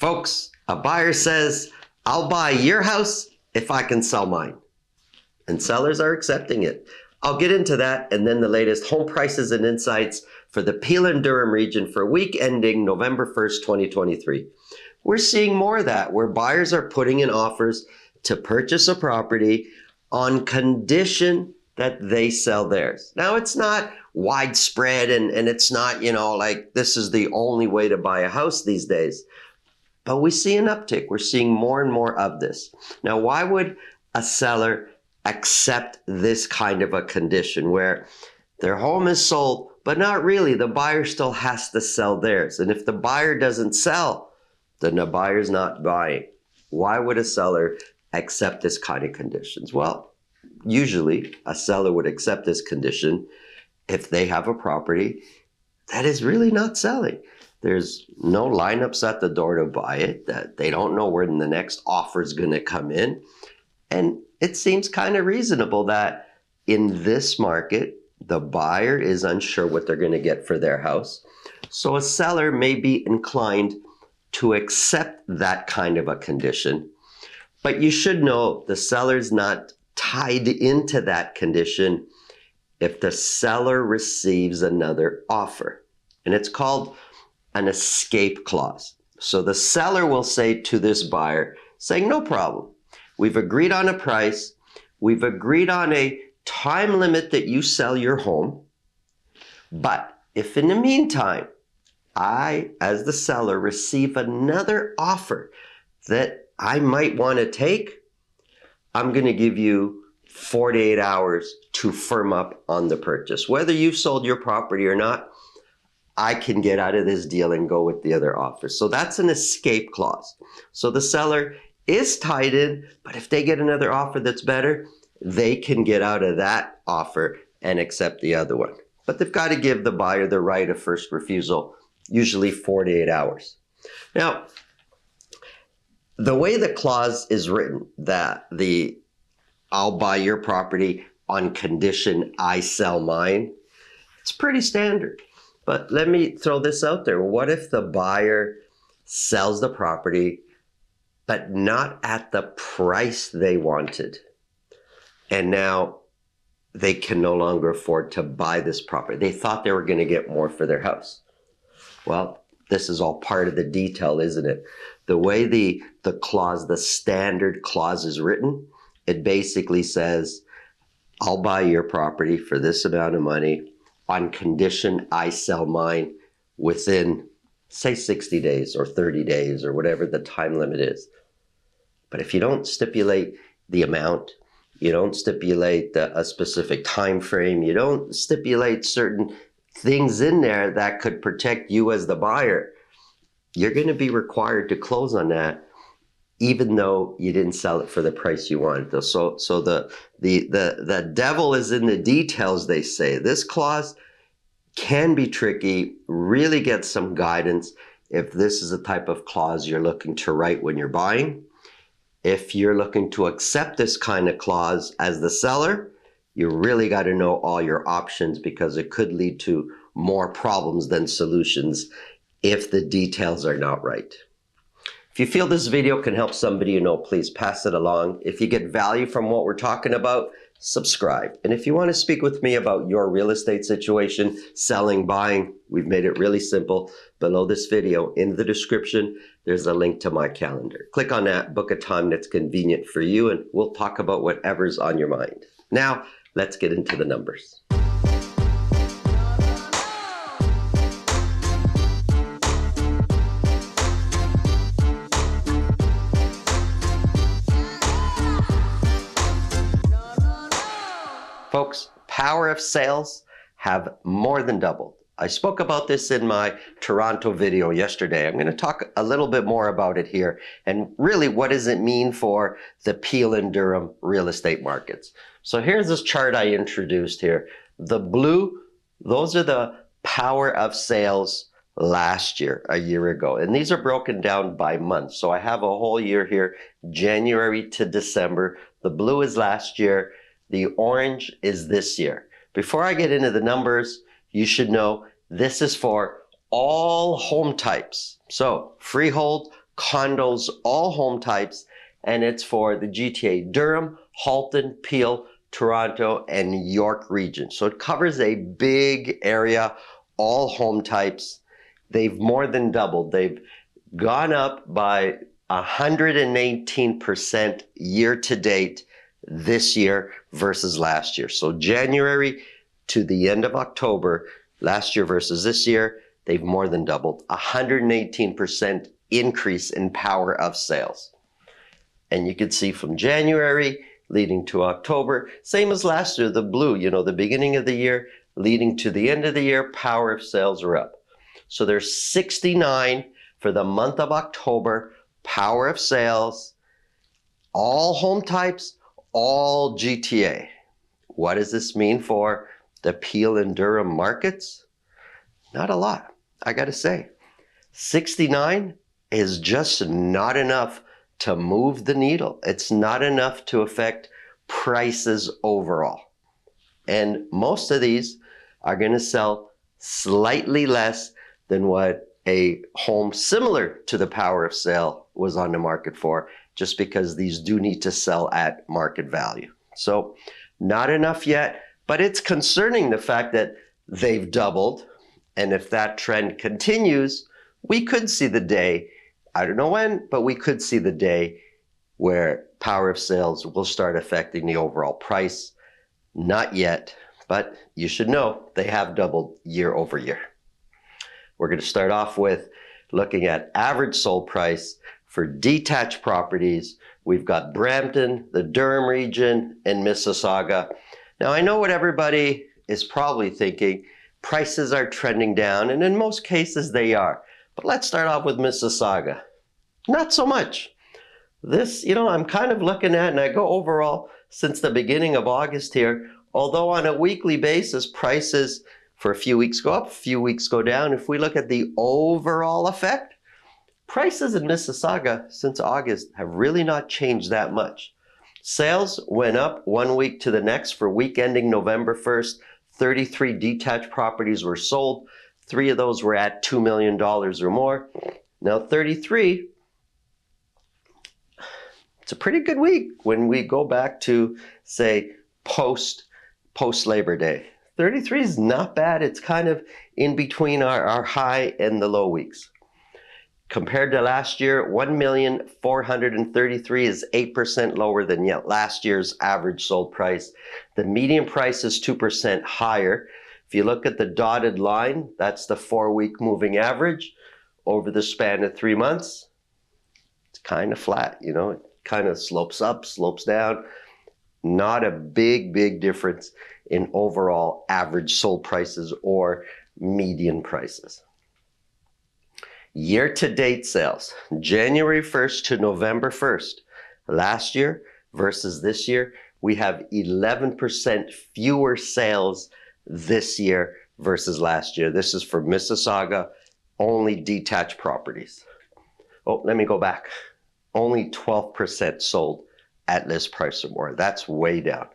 Folks, a buyer says, I'll buy your house if I can sell mine. And sellers are accepting it. I'll get into that and then the latest home prices and insights for the Peel and Durham region for week ending November 1st, 2023. We're seeing more of that where buyers are putting in offers to purchase a property on condition that they sell theirs. Now, it's not widespread and it's not, like this is the only way to buy a house these days. But we see an uptick. We're seeing more and more of this. Now, why would a seller accept this kind of a condition where their home is sold, but not really? The buyer still has to sell theirs. And if the buyer doesn't sell, then the buyer's not buying. Why would a seller accept this kind of conditions? Well, usually a seller would accept this condition if they have a property that is really not selling. There's no lineups at the door to buy it, that they don't know where the next offer is going to come in. And it seems kind of reasonable that in this market, the buyer is unsure what they're going to get for their house. So a seller may be inclined to accept that kind of a condition. But you should know the seller's not tied into that condition if the seller receives another offer. And it's called an escape clause. So the seller will say to this buyer, saying, no problem. We've agreed on a price. We've agreed on a time limit that you sell your home. But if in the meantime, I, as the seller, receive another offer that I might want to take, I'm going to give you 48 hours to firm up on the purchase. Whether you've sold your property or not, I can get out of this deal and go with the other offer. So that's an escape clause. So the seller is tied in, but if they get another offer that's better, they can get out of that offer and accept the other one. But they've got to give the buyer the right of first refusal, usually 48 hours. Now, the way the clause is written, that I'll buy your property on condition I sell mine, it's pretty standard. But let me throw this out there. What if the buyer sells the property, but not at the price they wanted? And now they can no longer afford to buy this property. They thought they were going to get more for their house. Well, this is all part of the detail, isn't it? The way the clause, the standard clause is written, it basically says, I'll buy your property for this amount of money on condition I sell mine within, say, 60 days or 30 days or whatever the time limit is. But if you don't stipulate the amount, you don't stipulate a specific time frame, you don't stipulate certain things in there that could protect you as the buyer, you're going to be required to close on that, even though you didn't sell it for the price you wanted. So the devil is in the details, they say. This clause can be tricky. Really get some guidance if this is the type of clause you're looking to write when you're buying. If you're looking to accept this kind of clause as the seller, you really got to know all your options, because it could lead to more problems than solutions if the details are not right. If you feel this video can help somebody you know, please pass it along. If you get value from what we're talking about, subscribe. And if you want to speak with me about your real estate situation, selling, buying, we've made it really simple. Below this video, in the description, there's a link to my calendar. Click on that, book a time that's convenient for you, and we'll talk about whatever's on your mind. Now, let's get into the numbers. Folks, power of sales have more than doubled. I spoke about this in my Toronto video yesterday. I'm going to talk a little bit more about it here, and really what does it mean for the Peel and Durham real estate markets. So here's this chart I introduced here. The blue, those are the power of sales last year, a year ago. And these are broken down by month. So I have a whole year here, January to December. The blue is last year. The orange is this year. Before I get into the numbers, you should know this is for all home types. So freehold, condos, all home types, and it's for the GTA, Durham, Halton, Peel, Toronto, and York region. So it covers a big area, all home types. They've more than doubled. They've gone up by 118% year to date this year versus last year. So January to the end of October, last year versus this year, they've more than doubled. 118% increase in power of sales. And you could see from January leading to October, same as last year, the blue, the beginning of the year leading to the end of the year, power of sales are up. So there's 69 for the month of October, power of sales, all home types, all GTA. What does this mean for the Peel and Durham markets? Not a lot, I gotta say. 69 is just not enough to move the needle. It's not enough to affect prices overall. And most of these are gonna sell slightly less than what a home similar to the power of sale was on the market for, just because these do need to sell at market value. So not enough yet, but it's concerning the fact that they've doubled. And if that trend continues, we could see the day, I don't know when, but we could see the day where power of sales will start affecting the overall price. Not yet, but you should know they have doubled year over year. We're going to start off with looking at average sold price for detached properties. We've got Brampton, the Durham region, and Mississauga. Now, I know what everybody is probably thinking. Prices are trending down, and in most cases they are. But let's start off with Mississauga. Not so much. This, I'm kind of looking at, and I go overall since the beginning of August here, although on a weekly basis, prices for a few weeks go up, a few weeks go down. If we look at the overall effect, prices in Mississauga since August have really not changed that much. Sales went up 1 week to the next. For week ending November 1st, 33 detached properties were sold. 3 of those were at $2 million or more. Now 33, it's a pretty good week when we go back to, say, post Labor Day. 33 is not bad. It's kind of in between our high and the low weeks. Compared to last year, 1,433,000 is 8% lower than last year's average sold price. The median price is 2% higher. If you look at the dotted line, that's the 4-week moving average over the span of 3 months. It's kind of flat, it kind of slopes up, slopes down. Not a big difference in overall average sold prices or median prices. Year-to-date sales, January 1st to November 1st. Last year versus this year, we have 11% fewer sales this year versus last year. This is for Mississauga, only detached properties. Oh, let me go back. Only 12% sold at list price or more. That's way down.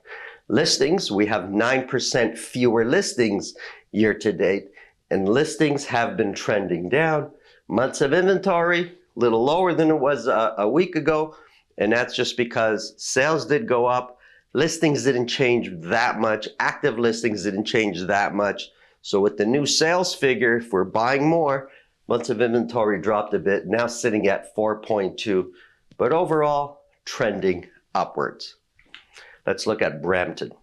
Listings, we have 9% fewer listings year to date, and listings have been trending down. Months of inventory, a little lower than it was a week ago, and that's just because sales did go up. Listings didn't change that much. Active listings didn't change that much. So with the new sales figure, if we're buying more, months of inventory dropped a bit, now sitting at 4.2, but overall trending upwards. Let's look at Brampton.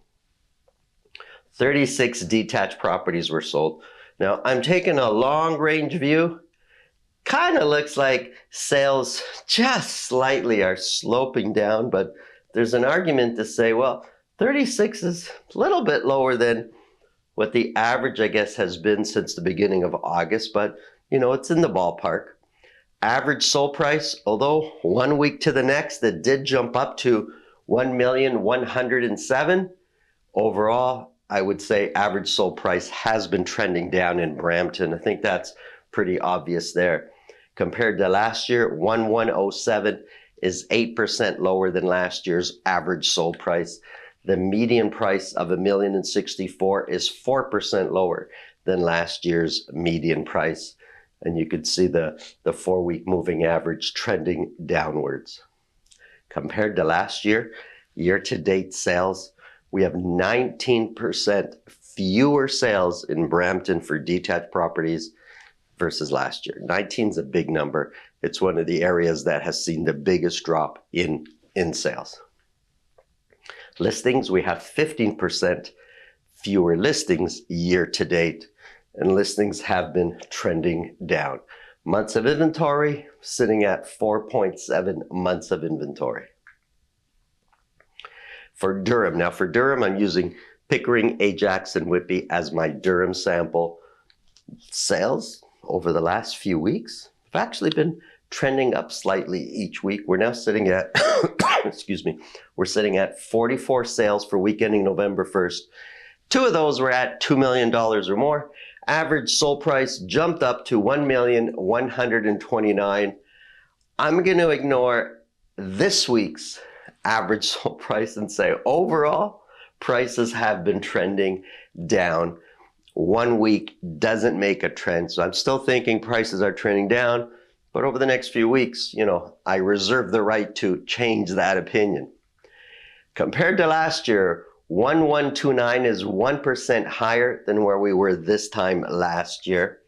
36 detached properties were sold. Now I'm taking a long range view. Kind of looks like sales just slightly are sloping down, but there's an argument to say, well, 36 is a little bit lower than what the average, I guess, has been since the beginning of August, but it's in the ballpark. Average sold price, although 1 week to the next, it did jump up to 1,107,000. Overall, I would say average sold price has been trending down in Brampton. I think that's pretty obvious there. Compared to last year, 1,107 is 8% lower than last year's average sold price. The median price of $1,064,000 is 4% lower than last year's median price. and you could see the 4-week moving average trending downwards. Compared to last year, year-to-date sales, we have 19% fewer sales in Brampton for detached properties versus last year. 19 is a big number. It's one of the areas that has seen the biggest drop in sales. Listings, we have 15% fewer listings year to date, and listings have been trending down. Months of inventory sitting at 4.7 months of inventory. For Durham, now for Durham, I'm using Pickering, Ajax, and Whitby as my Durham sample. Sales over the last few weeks have actually been trending up slightly each week. We're now sitting at, excuse me, we're sitting at 44 sales for week ending November 1st. 2 of those were at $2 million or more. Average sold price jumped up to $1,129,000. I'm going to ignore this week's average sold price and say overall prices have been trending down. 1 week doesn't make a trend, so I'm still thinking prices are trending down, but over the next few weeks, you know, I reserve the right to change that opinion. Compared to last year, 1129 is 1% higher than where we were this time last year.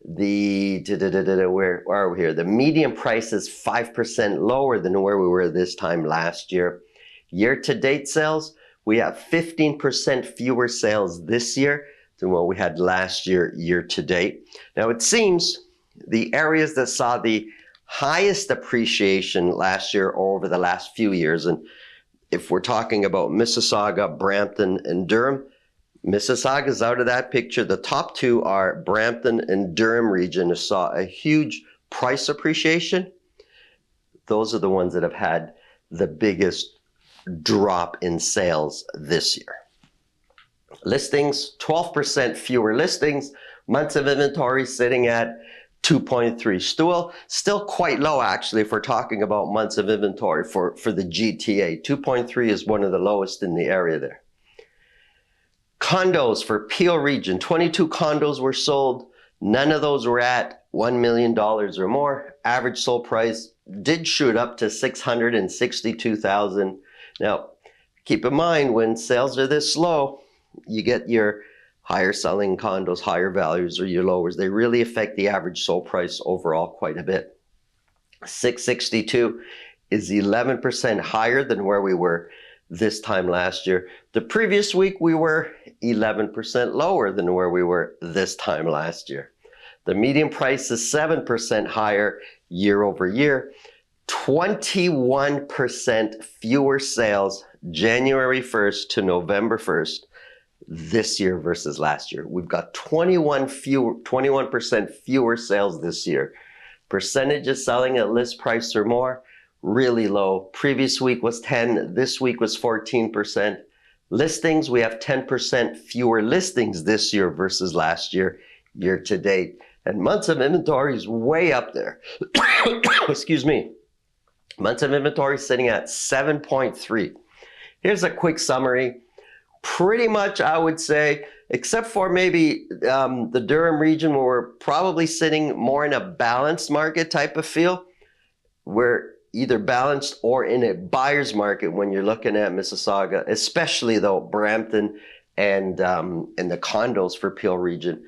Where are we here? The median price is 5% lower than where we were this time last year. Year-to-date sales, we have 15% fewer sales this year than what we had last year, year-to-date. Now it seems the areas that saw the highest appreciation last year or over the last few years, and if we're talking about Mississauga, Brampton, and Durham, Mississauga is out of that picture. The top 2 are Brampton and Durham region, saw a huge price appreciation. Those are the ones that have had the biggest drop in sales this year. Listings, 12% fewer listings. Months of inventory sitting at 2.3. Still quite low, actually, if we're talking about months of inventory for the GTA. 2.3 is one of the lowest in the area there. Condos for Peel region, 22 condos were sold. None of those were at $1 million or more. Average sold price did shoot up to $662,000. Now, keep in mind, when sales are this slow, you get your higher selling condos, higher values, or your lowers. They really affect the average sold price overall quite a bit. 662 is 11% higher than where we were this time last year. The previous week, we were 11% lower than where we were this time last year. The median price is 7% higher year over year. 21% fewer sales January 1st to November 1st this year versus last year. We've got 21% fewer sales this year. Percentages selling at list price or more, really low. Previous week was 10, this week was 14%. Listings, we have 10% fewer listings this year versus last year, year to date. And months of inventory is way up there. Excuse me. Months of inventory sitting at 7.3. Here's a quick summary. Pretty much, I would say, except for maybe the Durham region where we're probably sitting more in a balanced market type of feel. We're either balanced or in a buyer's market when you're looking at Mississauga, especially though Brampton and the condos for Peel region.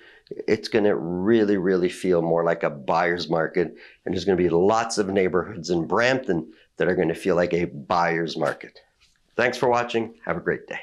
It's going to really, really feel more like a buyer's market. And there's going to be lots of neighborhoods in Brampton that are going to feel like a buyer's market. Thanks for watching. Have a great day.